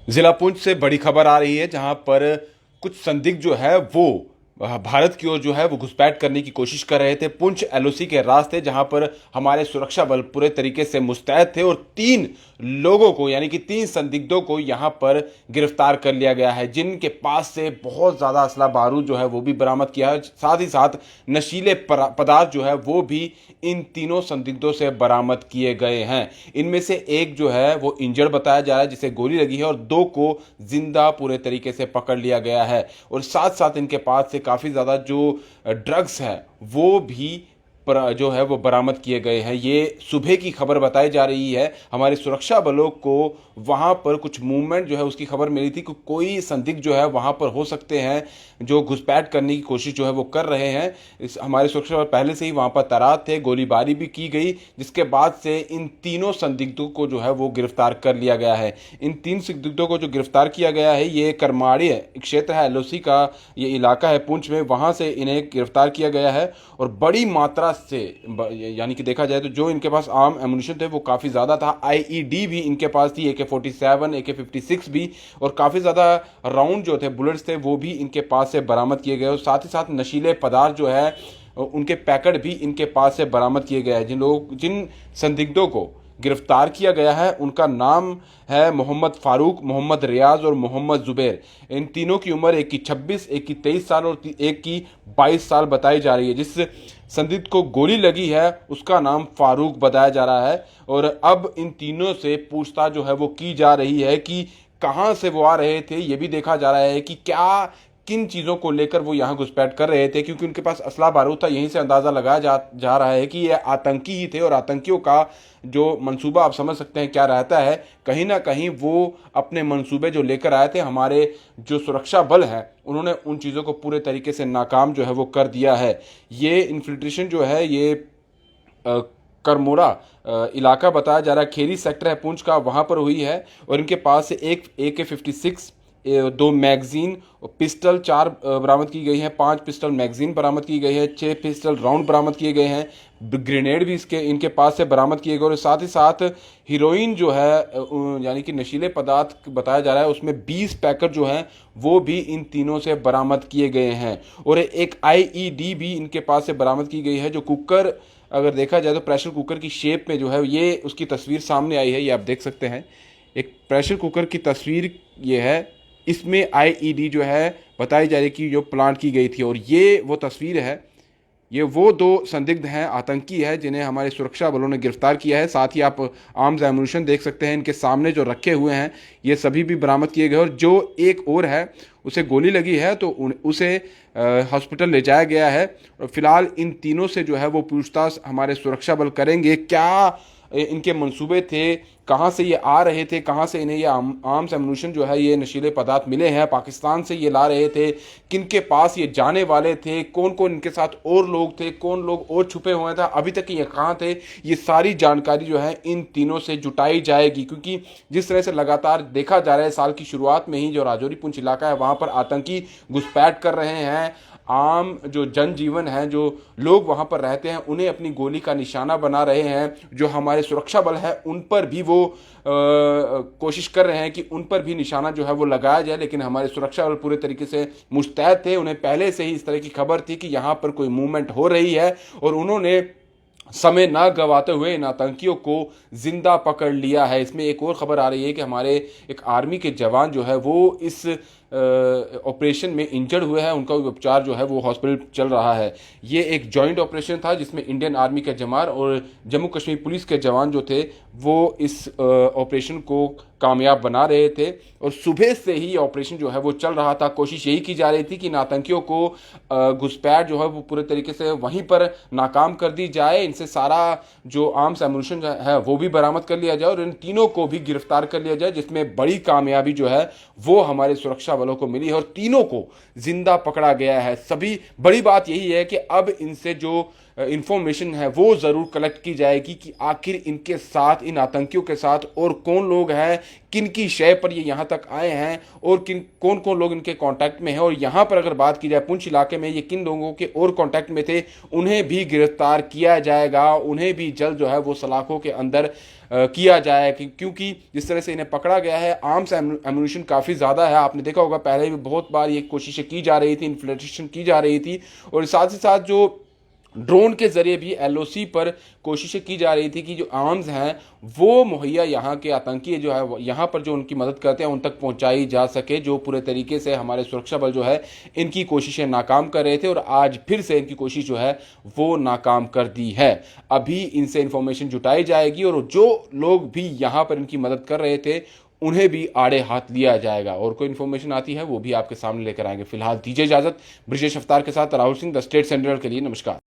जिला पुंछ से बड़ी खबर आ रही है जहां पर कुछ संदिग्ध जो है वो भारत की ओर जो है वो घुसपैठ करने की कोशिश कर रहे थे। पुंछ एलओसी के रास्ते जहां पर हमारे सुरक्षा बल पूरे तरीके से मुस्तैद थे और 3 लोगों को यानी कि 3 संदिग्धों को यहां पर गिरफ्तार कर लिया गया है, जिनके पास से बहुत ज्यादा असला बारूद जो है वो भी बरामद किया है। साथ ही साथ नशीले पदार्थ जो है वो भी इन तीनों संदिग्धों से बरामद किए गए हैं। इनमें से एक जो है वो इंजर्ड बताया जा रहा है, जिसे गोली लगी है, और 2 को जिंदा पूरे तरीके से पकड़ लिया गया है। और साथ साथ इनके पास से काफ़ी ज़्यादा जो ड्रग्स है वो भी जो है वो बरामद किए गए हैं। ये सुबह की खबर बताई जा रही है। हमारे सुरक्षा बलों को वहाँ पर कुछ मूवमेंट जो है उसकी खबर मिली थी कि कोई संदिग्ध जो है वहाँ पर हो सकते हैं जो घुसपैठ करने की कोशिश जो है वो कर रहे हैं। हमारे सुरक्षा बल पहले से ही वहाँ पर तैनात थे, गोलीबारी भी की गई, जिसके बाद से इन तीनों संदिग्धों को जो है वो गिरफ्तार कर लिया गया है। इन 3 संदिग्धों को जो गिरफ्तार किया गया है, ये करमाड़ी क्षेत्र है, एलओसी का ये इलाका है पुंछ में, वहाँ से इन्हें गिरफ्तार किया गया है। और बड़ी मात्रा से यानी कि देखा जाए तो जो इनके पास आर्म एमुनिशन थे वो काफ़ी ज़्यादा था। आईईडी भी इनके पास थी, AK-47, AK-56 भी, और काफ़ी ज़्यादा राउंड जो थे, बुलेट्स थे, वो भी इनके पास से बरामद किए गए। और साथ ही साथ नशीले पदार्थ जो है उनके पैकेट भी इनके पास से बरामद किए गए हैं। जिन संदिग्धों को गिरफ्तार किया गया है उनका नाम है मोहम्मद फारूक, मोहम्मद रियाज और मोहम्मद जुबैर। इन तीनों की उम्र एक की 26, एक की 23 साल और एक की 22 साल बताई जा रही है। जिस संदिग्ध को गोली लगी है उसका नाम फारूक बताया जा रहा है। और अब इन तीनों से पूछताछ जो है वो की जा रही है कि कहाँ से वो आ रहे थे। ये भी देखा जा रहा है कि क्या किन चीज़ों को लेकर वो यहाँ घुसपैठ कर रहे थे, क्योंकि उनके पास असला बारूद था। यहीं से अंदाज़ा लगाया जा रहा है कि ये आतंकी ही थे, और आतंकियों का जो मंसूबा आप समझ सकते हैं क्या रहता है। कहीं ना कहीं वो अपने मंसूबे जो लेकर आए थे, हमारे जो सुरक्षा बल हैं उन्होंने उन चीज़ों को पूरे तरीके से नाकाम जो है वो कर दिया है। ये इन्फिल्ट्रेशन जो है ये करमोड़ा इलाका बताया जा रहा है, खेरी सेक्टर है पुंछ का, वहाँ पर हुई है। और इनके पास से एक AK-56, 2 मैगजीन, पिस्टल 4 बरामद की गई हैं, 5 पिस्टल मैगजीन बरामद की गई है, 6 पिस्टल राउंड बरामद किए गए हैं, ग्रेनेड भी इनके पास से बरामद किए गए। और साथ ही साथ हीरोइन जो है यानी कि नशीले पदार्थ बताया जा रहा है, उसमें 20 पैकेट जो हैं वो भी इन तीनों से बरामद किए गए हैं। और एक आईईडी भी इनके पास से बरामद की गई है, जो कुकर, अगर देखा जाए तो प्रेशर कुकर की शेप में जो है ये उसकी तस्वीर सामने आई है। ये आप देख सकते हैं, एक प्रेशर कुकर की तस्वीर ये है। इसमें आईईडी जो है बताई जा रही है कि जो प्लांट की गई थी। और ये वो तस्वीर है, ये वो 2 संदिग्ध हैं, आतंकी है, जिन्हें हमारे सुरक्षा बलों ने गिरफ्तार किया है। साथ ही आप आर्म्स एमुनिशन देख सकते हैं इनके सामने जो रखे हुए हैं, ये सभी भी बरामद किए गए। और जो एक और है उसे गोली लगी है तो उसे हॉस्पिटल ले जाया गया है। और फिलहाल इन तीनों से जो है वो पूछताछ हमारे सुरक्षा बल करेंगे। क्या इनके मंसूबे थे, कहाँ से ये आ रहे थे, कहाँ से इन्हें ये आर्म्स एमुनिशन जो है ये नशीले पदार्थ मिले हैं, पाकिस्तान से ये ला रहे थे, किनके पास ये जाने वाले थे, कौन कौन इनके साथ और लोग थे, कौन लोग और छुपे हुए थे, अभी तक ये कहाँ थे, ये सारी जानकारी जो है इन तीनों से जुटाई जाएगी। क्योंकि जिस तरह से लगातार देखा जा रहा है, साल की शुरुआत में ही जो राजौरी पुंछ इलाका है वहाँ पर आतंकी घुसपैठ कर रहे हैं। आम जो जनजीवन है, जो लोग वहाँ पर रहते हैं, उन्हें अपनी गोली का निशाना बना रहे हैं। जो हमारे सुरक्षा बल है उन पर भी वो कोशिश कर रहे हैं कि उन पर भी निशाना जो है वो लगाया जाए। लेकिन हमारे सुरक्षा बल पूरे तरीके से मुस्तैद थे, उन्हें पहले से ही इस तरह की खबर थी कि यहाँ पर कोई मूवमेंट हो रही है, और उन्होंने समय ना गवाते हुए इन आतंकियों को जिंदा पकड़ लिया है। इसमें एक और खबर आ रही है कि हमारे एक आर्मी के जवान जो है वो इस ऑपरेशन में इंजर्ड हुए हैं, उनका उपचार जो है वो हॉस्पिटल चल रहा है। ये एक जॉइंट ऑपरेशन था जिसमें इंडियन आर्मी के जवान और जम्मू कश्मीर पुलिस के जवान जो थे वो इस ऑपरेशन को कामयाब बना रहे थे। और सुबह से ही ऑपरेशन जो है वो चल रहा था। कोशिश यही की जा रही थी कि इन आतंकियों को घुसपैठ जो है वो पूरे तरीके से वहीं पर नाकाम कर दी जाए, इनसे सारा जो आर्म्स एमुनिशन है वो भी बरामद कर लिया जाए और इन तीनों को भी गिरफ्तार कर लिया जाए, जिसमें बड़ी कामयाबी जो है वो हमारे सुरक्षा बलों को मिली है और तीनों को जिंदा पकड़ा गया है। सभी बड़ी बात यही है कि अब इनसे जो इंफॉर्मेशन है वो ज़रूर कलेक्ट की जाएगी कि आखिर इनके साथ, इन आतंकियों के साथ और कौन लोग हैं, किन की शय पर ये यहाँ तक आए हैं और कौन कौन लोग इनके कांटेक्ट में हैं। और यहाँ पर अगर बात की जाए पुंछ इलाके में ये किन लोगों के और कांटेक्ट में थे, उन्हें भी गिरफ्तार किया जाएगा, उन्हें भी जल्द जो है वो सलाखों के अंदर किया जाए क्योंकि जिस तरह से इन्हें पकड़ा गया है, आर्म्स एम्यूनिशन काफ़ी ज़्यादा है। आपने देखा होगा पहले भी बहुत बार ये कोशिशें की जा रही थी, इन्फ्लेशन की जा रही थी और साथ ही साथ जो ड्रोन के जरिए भी एलओसी पर कोशिशें की जा रही थी कि जो आर्म्स हैं वो मुहैया यहाँ के आतंकी जो है यहाँ पर जो उनकी मदद करते हैं उन तक पहुँचाई जा सके, जो पूरे तरीके से हमारे सुरक्षा बल जो है इनकी कोशिशें नाकाम कर रहे थे और आज फिर से इनकी कोशिश जो है वो नाकाम कर दी है। अभी इनसे इंफॉर्मेशन जुटाई जाएगी और जो लोग भी यहाँ पर इनकी मदद कर रहे थे उन्हें भी आड़े हाथ लिया जाएगा और कोई इन्फॉर्मेशन आती है वो भी आपके सामने लेकर आएंगे। फिलहाल दीजिए इजाजत। ब्रिजेश अफ्तार के साथ Rahul Singh, the state central के लिए। नमस्कार।